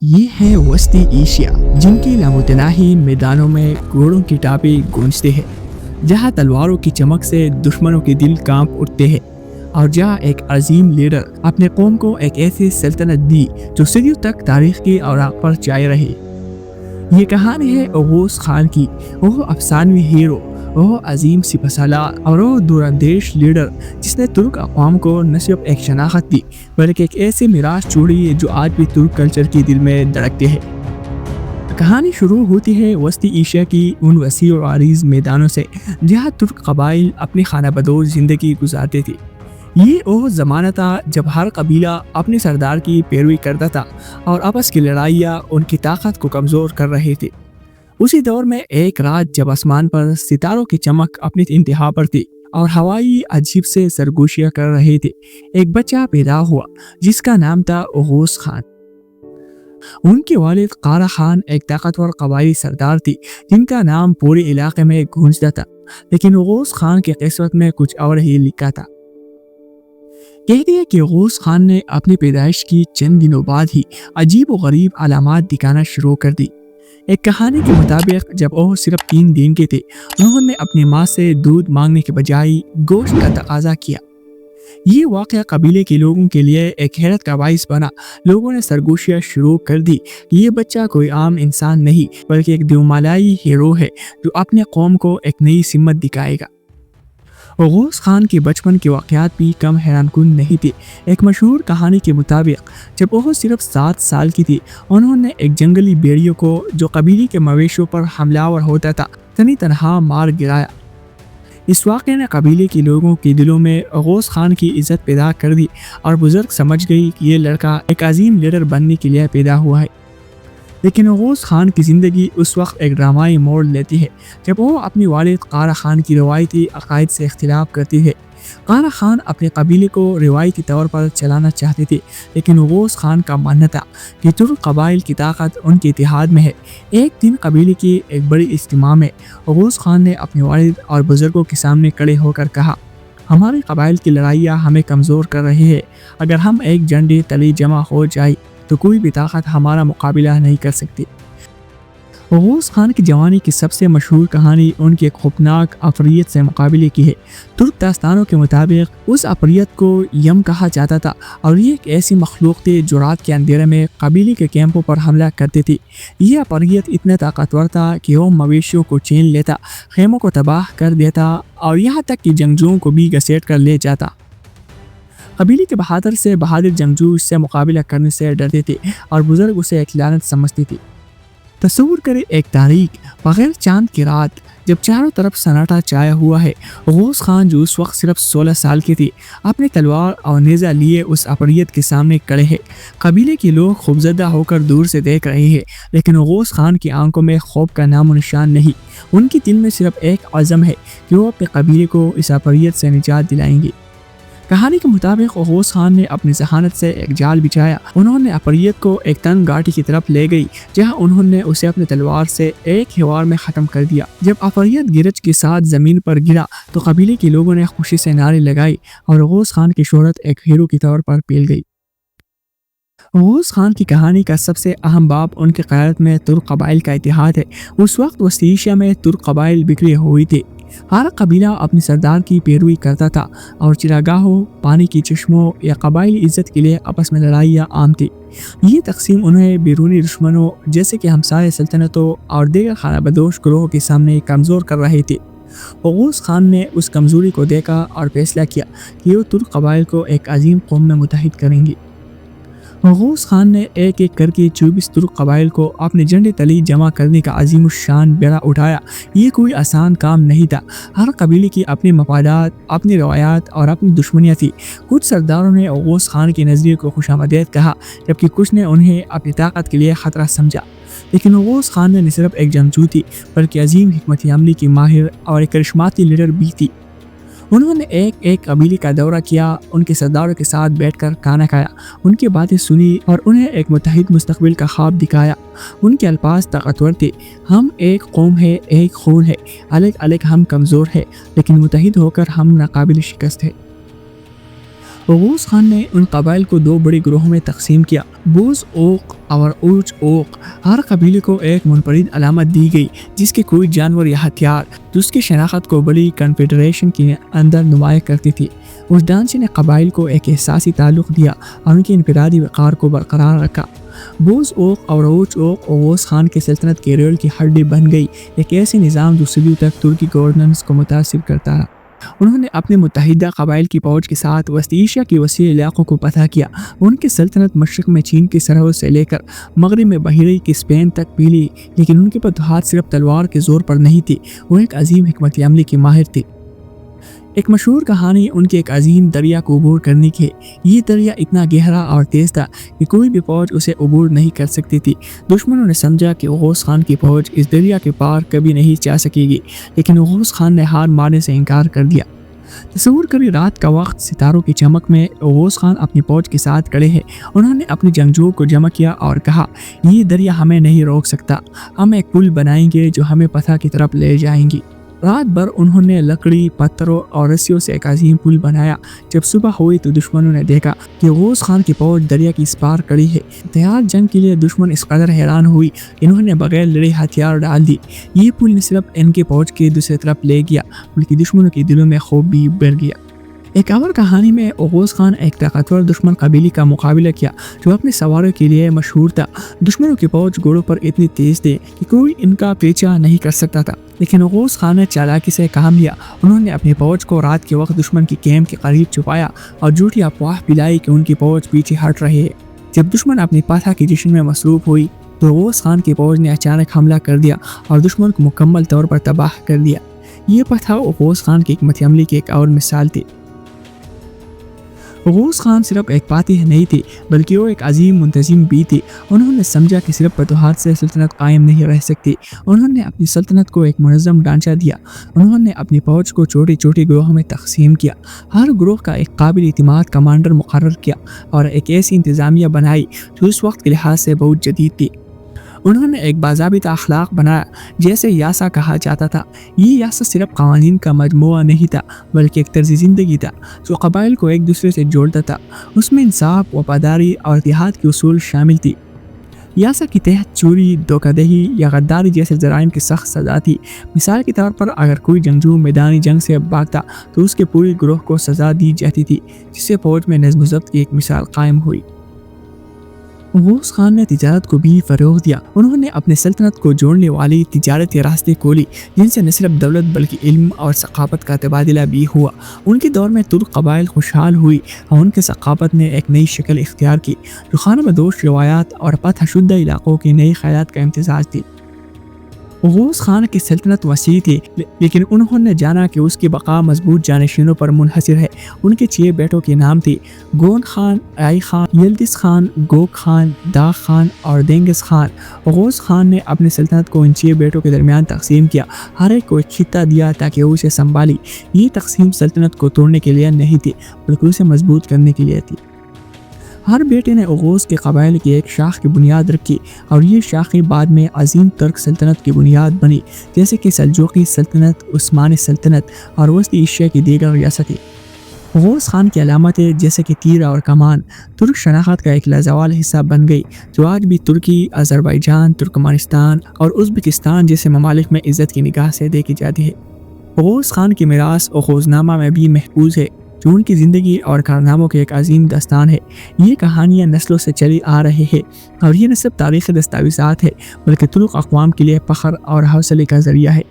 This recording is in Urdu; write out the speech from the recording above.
یہ ہے وسطی ایشیا جن کی لامتناہی میدانوں میں گھوڑوں کی ٹاپی گونجتے ہیں، جہاں تلواروں کی چمک سے دشمنوں کے دل کانپ اٹھتے ہیں، اور جہاں ایک عظیم لیڈر اپنے قوم کو ایک ایسی سلطنت دی جو صدیوں تک تاریخ کی اوراق پر چھائی رہی۔ یہ کہانی ہے اوغوز خان کی، وہ افسانوی ہیرو، وہ عظیم سپہ سالار اور وہ دوراندیش لیڈر جس نے ترک اقوام کو نہ صرف ایک شناخت دی بلکہ ایک ایسی میراث چھوڑی جو آج بھی ترک کلچر کے دل میں دھڑکتے ہیں۔ کہانی شروع ہوتی ہے وسطی ایشیا کی ان وسیع و عریض میدانوں سے جہاں ترک قبائل اپنی خانہ بدوش زندگی گزارتے تھے۔ یہ وہ زمانہ تھا جب ہر قبیلہ اپنے سردار کی پیروی کرتا تھا اور آپس کی لڑائیاں ان کی طاقت کو کمزور کر رہے تھے۔ اسی دور میں ایک رات جب آسمان پر ستاروں کی چمک اپنی انتہا پر تھی اور ہوائی عجیب سے سرگوشیاں کر رہے تھے، ایک بچہ پیدا ہوا جس کا نام تھا اوغوز خان۔ ان کے والد قارا خان ایک طاقتور قبائلی سردار تھی جن کا نام پورے علاقے میں گونجتا تھا، لیکن اوغوز خان کی قسمت میں کچھ اور ہی لکھا تھا۔ کہتے ہیں کہ اوغوز خان نے اپنی پیدائش کی چند دنوں بعد ہی عجیب و غریب علامات دکھانا شروع کر دی۔ ایک کہانی کے مطابق جب وہ صرف 3 دن کے تھے، انہوں نے اپنی ماں سے دودھ مانگنے کے بجائے گوشت کا تقاضا کیا۔ یہ واقعہ قبیلے کے لوگوں کے لیے ایک حیرت کا باعث بنا۔ لوگوں نے سرگوشیاں شروع کر دی کہ یہ بچہ کوئی عام انسان نہیں بلکہ ایک دیومالائی ہیرو ہے جو اپنے قوم کو ایک نئی سمت دکھائے گا۔ اوغوز خان کے بچپن کے واقعات بھی کم حیران کن نہیں تھے۔ ایک مشہور کہانی کے مطابق جب وہ صرف 7 سال کی تھی، انہوں نے ایک جنگلی بھیڑیے کو جو قبیلے کے مویشیوں پر حملہ آور ہوتا تھا تنی تنہا مار گرایا۔ اس واقعے نے قبیلے کے لوگوں کے دلوں میں اوغوز خان کی عزت پیدا کر دی اور بزرگ سمجھ گئی کہ یہ لڑکا ایک عظیم لیڈر بننے کے لیے پیدا ہوا ہے۔ لیکن اوغوز خان کی زندگی اس وقت ایک ڈرامائی موڑ لیتی ہے جب وہ اپنی والد قارا خان کی روایتی عقائد سے اختلاف کرتی ہے۔ قارا خان اپنے قبیلے کو روایتی طور پر چلانا چاہتے تھے، لیکن اوغوز خان کا ماننا تھا کہ ترک قبائل کی طاقت ان کے اتحاد میں ہے۔ ایک دن قبیلے کی ایک بڑی اجتماع میں اوغوز خان نے اپنے والد اور بزرگوں کے سامنے کھڑے ہو کر کہا، ہمارے قبائل کی لڑائیاں ہمیں کمزور کر رہی ہے۔ اگر ہم ایک جھنڈے تلے جمع ہو جائے تو کوئی بھی طاقت ہمارا مقابلہ نہیں کر سکتی۔ اوغوز خان کی جوانی کی سب سے مشہور کہانی ان کی ایک خوفناک عفریت سے مقابلے کی ہے۔ ترک داستانوں کے مطابق اس عفریت کو یم کہا جاتا تھا اور یہ ایک ایسی مخلوق تھی جو رات کے اندھیرے میں قبیلے کے کیمپوں پر حملہ کرتی تھی۔ یہ عفریت اتنا طاقتور تھا کہ وہ مویشیوں کو چھین لیتا، خیموں کو تباہ کر دیتا اور یہاں تک کہ جنگجوؤں کو بھی گھسیٹ کر لے جاتا۔ قبیلے کے بہادر سے بہادر جنگجو اس سے مقابلہ کرنے سے ڈرتے تھے اور بزرگ اسے ایک لعنت سمجھتے تھے۔ تصور کریں ایک تاریک بغیر چاند کی رات جب چاروں طرف سناٹا چھایا ہوا ہے۔ اوغوز خان جو اس وقت صرف 16 سال کی تھی اپنے تلوار اور نیزہ لیے اس عفریت کے سامنے کھڑے ہیں۔ قبیلے کے لوگ خوفزدہ ہو کر دور سے دیکھ رہے ہیں، لیکن اوغوز خان کی آنکھوں میں خوف کا نام و نشان نہیں۔ ان کے دل میں صرف ایک عزم ہے کہ وہ اپنے قبیلے کو اس عفریت سے نجات دلائیں گے۔ کہانی کے مطابق اوغوز خان نے اپنی ذہانت سے ایک جال بچھایا۔ انہوں نے عفریت کو ایک تنگ گھاٹی کی طرف لے گئی جہاں انہوں نے اسے اپنے تلوار سے ایک ہی وار میں ختم کر دیا۔ جب عفریت گرج کے ساتھ زمین پر گرا تو قبیلے کے لوگوں نے خوشی سے نعرے لگائے اور اوغوز خان کی شہرت ایک ہیرو کے طور پر پھیل گئی۔ اوغوز خان کی کہانی کا سب سے اہم باب ان کی قیادت میں ترک قبائل کا اتحاد ہے۔ اس وقت وسطی ایشیا میں ترک قبائل بکھرے ہوئے تھے۔ ہر قبیلہ اپنے سردار کی پیروی کرتا تھا اور چراگاہوں، پانی کی چشموں یا قبائلی عزت کے لیے آپس میں لڑائیاں عام تھی۔ یہ تقسیم انہیں بیرونی دشمنوں جیسے کہ ہمسائے سلطنتوں اور دیگر خانہ بدوش گروہوں کے سامنے کمزور کر رہے تھے۔ اوغوز خان نے اس کمزوری کو دیکھا اور فیصلہ کیا کہ وہ ترک قبائل کو ایک عظیم قوم میں متحد کریں گے۔ اوغوز خان نے ایک ایک کر کے 24 ترک قبائل کو اپنے جھنڈے تلے جمع کرنے کا عظیم الشان بیڑا اٹھایا۔ یہ کوئی آسان کام نہیں تھا۔ ہر قبیلے کی اپنی مفادات، اپنی روایات اور اپنی دشمنیاں تھی۔ کچھ سرداروں نے اوغوز خان کے نظریے کو خوش آمدید کہا جبکہ کچھ نے انہیں اپنی طاقت کے لیے خطرہ سمجھا۔ لیکن اوغوز خان نے صرف ایک جنگجو تھی بلکہ عظیم حکمت عملی کی ماہر اور ایک کرشماتی لیڈر بھی تھی۔ انہوں نے ایک ایک قبیلے کا دورہ کیا، ان کے سرداروں کے ساتھ بیٹھ کر کھانا کھایا، ان کی باتیں سنی اور انہیں ایک متحد مستقبل کا خواب دکھایا۔ ان کے الفاظ طاقتور تھے، ہم ایک قوم ہے، ایک خون ہے، الگ الگ ہم کمزور ہے لیکن متحد ہو کر ہم ناقابل شکست ہے۔ اوغوز خان نے ان قبائل کو دو بڑے گروہوں میں تقسیم کیا، بوز اوق اور اوچ اوق۔ ہر قبیلے کو ایک منفرد علامت دی گئی، جس کے کوئی جانور یا ہتھیار جو اس کی شناخت کو بڑی کنفیڈریشن کے اندر نمایاں کرتی تھی۔ اس ڈھانچے نے قبائل کو ایک احساسی تعلق دیا اور ان کی انفرادی وقار کو برقرار رکھا۔ بوز اوق اور اوچ اوق اوغوز خان کی سلطنت کی ریڑھ کی ہڈی بن گئی، ایک ایسے نظام جو صدیوں تک ترکی گورننس کو متاثر کرتا رہا۔ انہوں نے اپنے متحدہ قبائل کی فوج کے ساتھ وسط ایشیا کے وسیع علاقوں کو فتح کیا۔ ان کی سلطنت مشرق میں چین کی سرحد سے لے کر مغرب میں بحیرہ کی اسپین تک پھیلی، لیکن ان کے فتوحات صرف تلوار کے زور پر نہیں تھی، وہ ایک عظیم حکمت عملی کی ماہر تھی۔ ایک مشہور کہانی ان کے ایک عظیم دریا کو عبور کرنے کی ہے۔ یہ دریا اتنا گہرا اور تیز تھا کہ کوئی بھی فوج اسے عبور نہیں کر سکتی تھی۔ دشمنوں نے سمجھا کہ اوغوز خان کی فوج اس دریا کے پار کبھی نہیں جا سکے گی، لیکن اوغوز خان نے ہار ماننے سے انکار کر دیا۔ تصور کریں، رات کا وقت، ستاروں کی چمک میں اوغوز خان اپنی فوج کے ساتھ کھڑے ہیں۔ انہوں نے اپنے جنگجوؤں کو جمع کیا اور کہا، یہ دریا ہمیں نہیں روک سکتا، ہم ایک پل بنائیں گے جو ہمیں فتح کی طرف لے جائیں گی۔ رات بھر انہوں نے لکڑی، پتھروں اور رسیوں سے ایک عظیم پل بنایا۔ جب صبح ہوئی تو دشمنوں نے دیکھا کہ اوغوز خان کی فوج دریا کی اس پار کھڑی ہے۔ تیار جنگ کے لیے دشمن اس قدر حیران ہوئی کہ انہوں نے بغیر لڑے ہتھیار ڈال دی۔ یہ پل نہ صرف ان کی فوج کے دوسری طرف لے گیا بلکہ دشمنوں کے دلوں میں خوف بھی بڑھ گیا۔ ایک اور کہانی میں اوغوز خان ایک طاقتور دشمن قبیلے کا مقابلہ کیا جو اپنے سواروں کے لیے مشہور تھا۔ دشمنوں کی فوج گھوڑوں پر اتنی تیز تھی کہ کوئی ان کا پیچھا نہیں کر سکتا تھا، لیکن اوغوز خان نے چالاکی سے کام لیا۔ انہوں نے اپنی فوج کو رات کے وقت دشمن کی کیمپ کے قریب چھپایا اور جھوٹی افواہ پھیلائی کہ ان کی فوج پیچھے ہٹ رہی ہے۔ جب دشمن اپنی فتح کے جشن میں مصروف ہوئی تو اوغوز خان کی فوج نے اچانک حملہ کر دیا اور دشمن کو مکمل طور پر تباہ کر دیا۔ یہ فتح اوغوز خان کی حکمت عملی کی ایک اور مثال تھی۔ اوغوز خان صرف ایک فاتح نہیں تھے بلکہ وہ ایک عظیم منتظم بھی تھے۔ انہوں نے سمجھا کہ صرف فتوحات سے سلطنت قائم نہیں رہ سکتی۔ انہوں نے اپنی سلطنت کو ایک منظم ڈھانچہ دیا۔ انہوں نے اپنی فوج کو چھوٹے چھوٹے گروہوں میں تقسیم کیا، ہر گروہ کا ایک قابل اعتماد کمانڈر مقرر کیا اور ایک ایسی انتظامیہ بنائی جو اس وقت کے لحاظ سے بہت جدید تھی۔ انہوں نے ایک باضابطہ اخلاق بنایا جیسے یاسا کہا جاتا تھا۔ یہ یاسا صرف قوانین کا مجموعہ نہیں تھا بلکہ ایک طرز زندگی تھا جو قبائل کو ایک دوسرے سے جوڑتا تھا۔ اس میں انصاف، وفاداری اور اتحاد کے اصول شامل تھی۔ یاسا کے تحت چوری، دھوکہ دہی یا غداری جیسے جرائم کی سخت سزا تھی۔ مثال کے طور پر اگر کوئی جنگجو میدانی جنگ سے بھاگتا تو اس کے پورے گروہ کو سزا دی جاتی تھی، جس سے فوج میں نظم و ضبط کی ایک مثال قائم ہوئی۔ اوغوز خان نے تجارت کو بھی فروغ دیا۔ انہوں نے اپنے سلطنت کو جوڑنے والی تجارتی راستے کھولی جن سے نہ صرف دولت بلکہ علم اور ثقافت کا تبادلہ بھی ہوا۔ ان کے دور میں ترک قبائل خوشحال ہوئی اور ان کی ثقافت نے ایک نئی شکل اختیار کی جو خانہ بدوش روایات اور فتح شدہ علاقوں کے نئے خیالات کا امتزاج تھی۔ اوغوز خان کی سلطنت وسیع تھی لیکن انہوں نے جانا کہ اس کی بقا مضبوط جانشینوں پر منحصر ہے۔ ان کے 6 بیٹوں کے نام تھے: گون خان، آئی خان، یلدز خان، گوک خان، داغ خان اور دینگز خان۔ اوغوز خان نے اپنی سلطنت کو ان 6 بیٹوں کے درمیان تقسیم کیا، ہر ایک کو ایک خطہ دیا تاکہ وہ اسے سنبھالی۔ یہ تقسیم سلطنت کو توڑنے کے لیے نہیں تھی بلکہ اسے مضبوط کرنے کے لیے تھی۔ ہر بیٹے نے اوغوز کے قبائل کی ایک شاخ کی بنیاد رکھی اور یہ شاخیں بعد میں عظیم ترک سلطنت کی بنیاد بنی، جیسے کہ سلجوقی سلطنت، عثمانی سلطنت اور وسط ایشیا کی دیگر ریاستیں۔ اوغوز خان کی علامتیں جیسے کہ تیر اور کمان ترک شناخت کا ایک لازوال حصہ بن گئی جو آج بھی ترکی، آذربائیجان، ترکمانستان اور ازبکستان جیسے ممالک میں عزت کی نگاہ سے دیکھی جاتی ہے۔ اوغوز خان کی میراث اوغوز نامہ میں بھی محفوظ ہے جو ان کی زندگی اور کارناموں کے ایک عظیم داستان ہے۔ یہ کہانیاں نسلوں سے چلی آ رہی ہے اور یہ نہ صرف تاریخی دستاویزات ہے بلکہ ترک اقوام کے لیے فخر اور حوصلے کا ذریعہ ہے۔